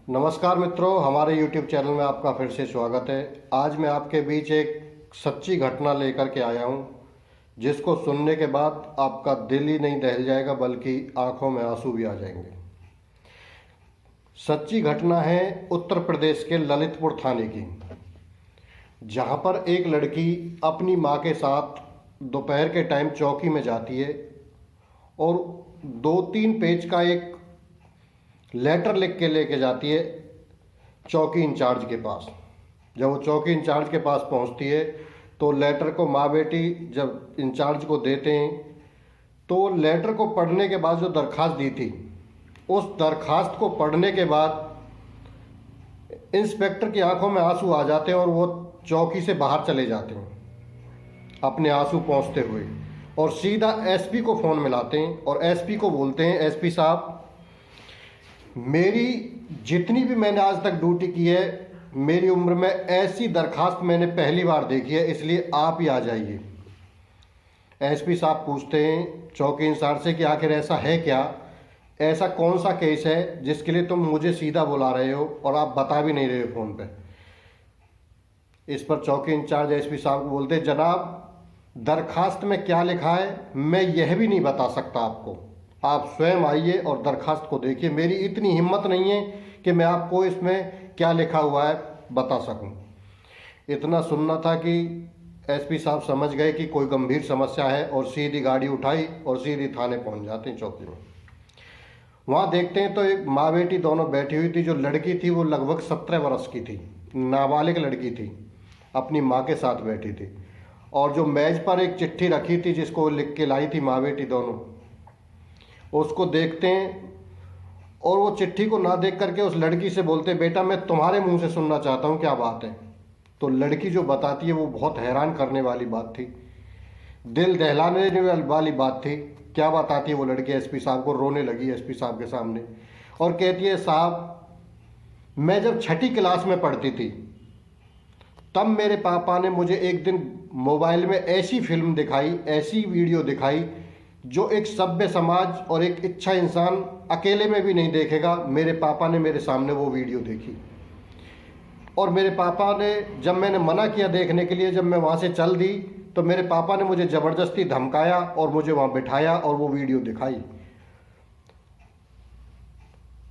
नमस्कार मित्रों, हमारे YouTube चैनल में आपका फिर से स्वागत है। आज मैं आपके बीच एक सच्ची घटना लेकर के आया हूं, जिसको सुनने के बाद आपका दिल ही नहीं दहल जाएगा बल्कि आंखों में आंसू भी आ जाएंगे। सच्ची घटना है उत्तर प्रदेश के ललितपुर थाने की, जहां पर एक लड़की अपनी मां के साथ दोपहर के टाइम चौकी में जाती है और 2-3 पेज का एक लेटर लिख के लेके जाती है चौकी इंचार्ज के पास। जब वो चौकी इंचार्ज के पास पहुंचती है तो लेटर को माँ बेटी जब इंचार्ज को देते हैं तो लेटर को पढ़ने के बाद जो दरखास्त दी थी, उस दरखास्त को पढ़ने के बाद इंस्पेक्टर की आंखों में आंसू आ जाते हैं और वो चौकी से बाहर चले जाते हैं अपने आंसू पोंछते हुए, और सीधा एसपी को फ़ोन मिलाते हैं और एसपी को बोलते हैं, एसपी साहब, मेरी जितनी भी मैंने आज तक ड्यूटी की है, मेरी उम्र में ऐसी दरखास्त मैंने पहली बार देखी है, इसलिए आप ही आ जाइए। एसपी साहब पूछते हैं चौकी इंचार्ज से कि आखिर ऐसा है क्या, ऐसा कौन सा केस है जिसके लिए तुम मुझे सीधा बुला रहे हो और आप बता भी नहीं रहे हो फ़ोन पे। इस पर चौकी इंचार्ज एसपी साहब को बोलते, जनाब दरखास्त में क्या लिखा है मैं यह भी नहीं बता सकता आपको, आप स्वयं आइए और दरखास्त को देखिए। मेरी इतनी हिम्मत नहीं है कि मैं आपको इसमें क्या लिखा हुआ है बता सकूं। इतना सुनना था कि एसपी साहब समझ गए कि कोई गंभीर समस्या है और सीधी गाड़ी उठाई और सीधी थाने पहुंच जाते हैं चौकी में। वहाँ देखते हैं तो एक माँ बेटी दोनों बैठी हुई थी। जो लड़की थी वो लगभग 17 वर्ष की थी, नाबालिग लड़की थी, अपनी माँ के साथ बैठी थी। और जो मेज पर एक चिट्ठी रखी थी जिसको लिख के लाई थी माँ बेटी दोनों, उसको देखते हैं और वो चिट्ठी को ना देख करके उस लड़की से बोलते, बेटा मैं तुम्हारे मुंह से सुनना चाहता हूँ, क्या बात है। तो लड़की जो बताती है वो बहुत हैरान करने वाली बात थी, दिल दहलाने वाली बात थी। क्या बताती है वो लड़की, एसपी साहब को रोने लगी एसपी साहब के सामने और कहती है, साहब मैं जब 6ठी क्लास में पढ़ती थी तब मेरे पापा ने मुझे एक दिन मोबाइल में ऐसी फिल्म दिखाई, ऐसी वीडियो दिखाई जो एक सभ्य समाज और एक अच्छा इंसान अकेले में भी नहीं देखेगा। मेरे पापा ने मेरे सामने वो वीडियो देखी और मेरे पापा ने, जब मैंने मना किया देखने के लिए, जब मैं वहाँ से चल दी तो मेरे पापा ने मुझे ज़बरदस्ती धमकाया और मुझे वहाँ बिठाया और वो वीडियो दिखाई।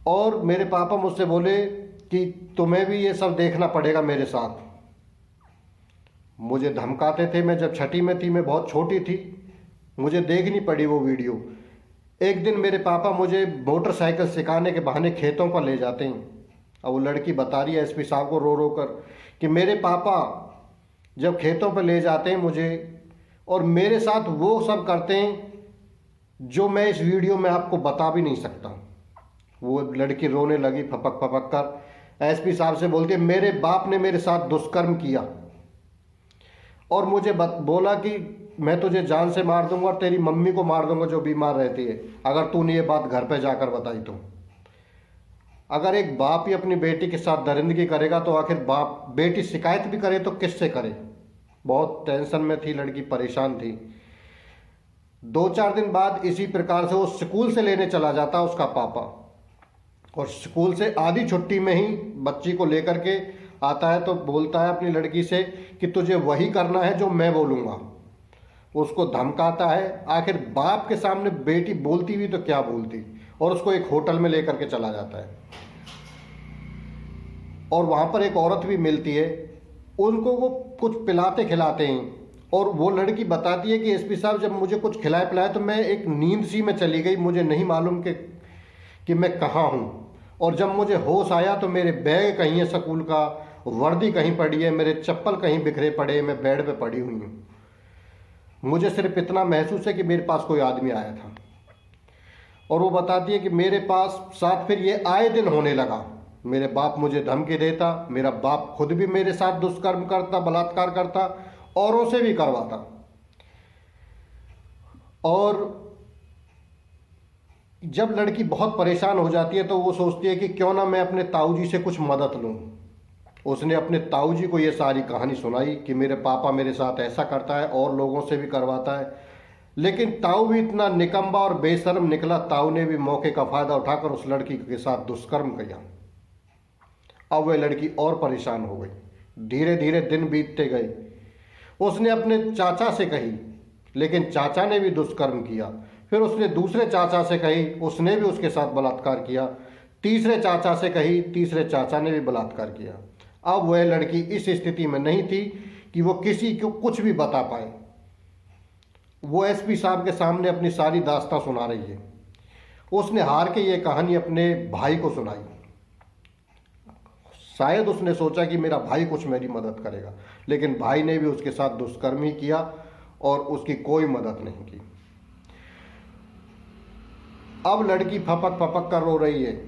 और मेरे पापा मुझसे बोले कि तुम्हें भी ये सब देखना पड़ेगा मेरे साथ। मुझे धमकाते थे। मैं जब 6ठी में थी, मैं बहुत छोटी थी, मुझे देखनी पड़ी वो वीडियो। एक दिन मेरे पापा मुझे मोटरसाइकिल सिखाने के बहाने खेतों पर ले जाते हैं। अब वो लड़की बता रही है एसपी साहब को रो रो कर कि मेरे पापा जब खेतों पर ले जाते हैं मुझे और मेरे साथ वो सब करते हैं जो मैं इस वीडियो में आपको बता भी नहीं सकता। वो लड़की रोने लगी फपक फपक कर। एसपी साहब से बोलती है, मेरे बाप ने मेरे साथ दुष्कर्म किया और मुझे बोला कि मैं तुझे जान से मार दूंगा और तेरी मम्मी को मार दूंगा जो बीमार रहती है, अगर तूने ये बात घर पे जाकर बताई तो। अगर एक बाप ही अपनी बेटी के साथ दरिंदगी करेगा तो आखिर बाप, बेटी शिकायत भी करे तो किससे करे। बहुत टेंशन में थी लड़की, परेशान थी। 2-4 दिन बाद इसी प्रकार से वो स्कूल से लेने चला जाता उसका पापा, और स्कूल से आधी छुट्टी में ही बच्ची को लेकर के आता है तो बोलता है अपनी लड़की से कि तुझे वही करना है जो मैं बोलूँगा। उसको धमकाता है। आखिर बाप के सामने बेटी बोलती भी तो क्या बोलती, और उसको एक होटल में लेकर के चला जाता है। और वहाँ पर एक औरत भी मिलती है, उनको वो कुछ पिलाते खिलाते हैं और वो लड़की बताती है कि एसपी साहब जब मुझे कुछ खिलाया पिलाया तो मैं एक नींद सी में चली गई, मुझे नहीं मालूम कि मैं कहाँ हूँ। और जब मुझे होश आया तो मेरे बैग कहीं है स्कूल का, वर्दी कहीं पड़ी है, मेरे चप्पल कहीं बिखरे पड़े, मैं बेड पे पड़ी हुई हूँ। मुझे सिर्फ इतना महसूस है कि मेरे पास कोई आदमी आया था। और वो बताती है कि मेरे पास साथ फिर ये आए दिन होने लगा। मेरे बाप मुझे धमकी देता, मेरा बाप खुद भी मेरे साथ दुष्कर्म करता, बलात्कार करता, औरों से भी करवाता। और जब लड़की बहुत परेशान हो जाती है तो वो सोचती है कि क्यों ना मैं अपने ताऊजी से कुछ मदद लूँ। उसने अपने ताऊजी को ये सारी कहानी सुनाई कि मेरे पापा मेरे साथ ऐसा करता है और लोगों से भी करवाता है। लेकिन ताऊ भी इतना निकम्मा और बेशर्म निकला, ताऊ ने भी मौके का फ़ायदा उठाकर उस लड़की के साथ दुष्कर्म किया। अब वह लड़की और परेशान हो गई। धीरे धीरे दिन बीतते गए। उसने अपने चाचा से कही, लेकिन चाचा ने भी दुष्कर्म किया। फिर उसने दूसरे चाचा से कही, उसने भी उसके साथ बलात्कार किया। तीसरे चाचा से कही, तीसरे चाचा ने भी बलात्कार किया। अब वह लड़की इस स्थिति में नहीं थी कि वो किसी को कुछ भी बता पाए। वो एसपी साहब के सामने अपनी सारी दास्तां सुना रही है। उसने हार के ये कहानी अपने भाई को सुनाई। शायद उसने सोचा कि मेरा भाई कुछ मेरी मदद करेगा, लेकिन भाई ने भी उसके साथ दुष्कर्म ही किया और उसकी कोई मदद नहीं की। अब लड़की फपक फपक कर रो रही है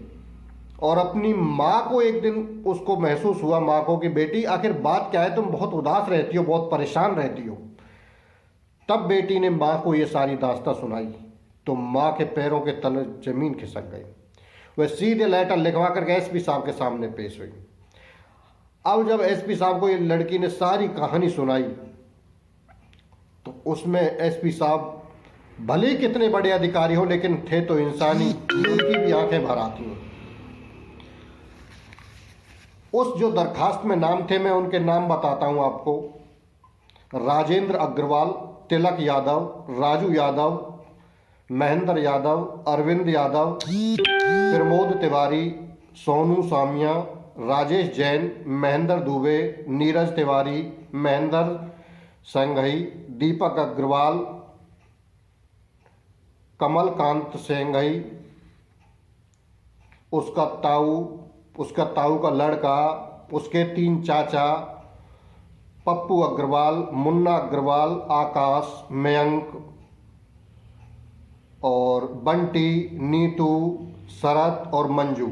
और अपनी माँ को एक दिन उसको महसूस हुआ, माँ को कि बेटी आखिर बात क्या है, तुम बहुत उदास रहती हो, बहुत परेशान रहती हो। तब बेटी ने माँ को ये सारी दास्तां सुनाई तो माँ के पैरों के तले जमीन खिसक गई। वह सीधे लेटर लिखवा करके एसपी साहब के सामने पेश हुई। अब जब एसपी साहब को ये लड़की ने सारी कहानी सुनाई तो उसमें एसपी साहब भले ही कितने बड़े अधिकारी हो, लेकिन थे तो इंसानी, उनकी भी आंखें भर आती हैं। उस जो दरखास्त में नाम थे, मैं उनके नाम बताता हूं आपको। राजेंद्र अग्रवाल, तिलक यादव, राजू यादव, महेंद्र यादव, अरविंद यादव, प्रमोद तिवारी, सोनू सामिया, राजेश जैन, महेंद्र दुबे, नीरज तिवारी, महेंद्र संघई, दीपक अग्रवाल, कमलकांत सेंघई, उसका ताऊ का लड़का, उसके 3 चाचा, पप्पू अग्रवाल, मुन्ना अग्रवाल, आकाश, मयंक और बंटी, नीतू, शरत और मंजू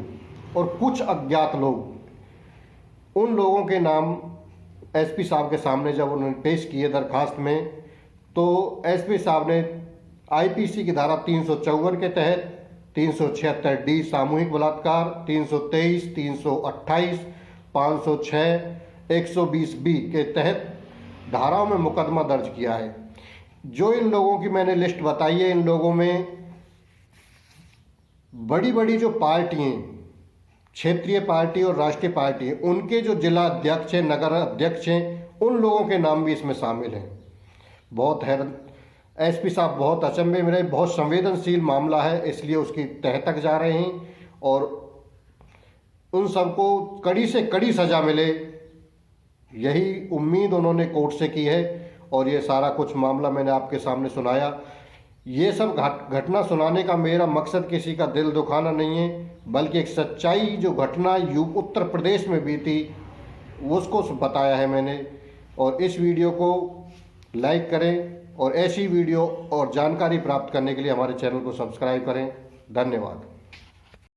और कुछ अज्ञात लोग। उन लोगों के नाम एसपी साहब के सामने जब उन्होंने पेश किए दरखास्त में, तो एसपी साहब ने आईपीसी की धारा 354 के तहत 376 डी सामूहिक बलात्कार, 323, 328, 506, 120 बी के तहत धाराओं में मुकदमा दर्ज किया है। जो इन लोगों की मैंने लिस्ट बताई है, इन लोगों में बड़ी बड़ी जो पार्टी हैं, क्षेत्रीय पार्टी और राष्ट्रीय पार्टी है, उनके जो जिला अध्यक्ष हैं, नगर अध्यक्ष हैं, उन लोगों के नाम भी इसमें शामिल हैं। बहुत हैरान एसपी साहब बहुत अचंभे में रहे। बहुत संवेदनशील मामला है, इसलिए उसकी तह तक जा रहे हैं और उन सबको कड़ी से कड़ी सजा मिले, यही उम्मीद उन्होंने कोर्ट से की है। और ये सारा कुछ मामला मैंने आपके सामने सुनाया। ये सब घटना सुनाने का मेरा मकसद किसी का दिल दुखाना नहीं है, बल्कि एक सच्चाई जो घटना उत्तर प्रदेश में बीती उसको बताया है मैंने। और इस वीडियो को लाइक करें और ऐसी वीडियो और जानकारी प्राप्त करने के लिए हमारे चैनल को सब्सक्राइब करें। धन्यवाद।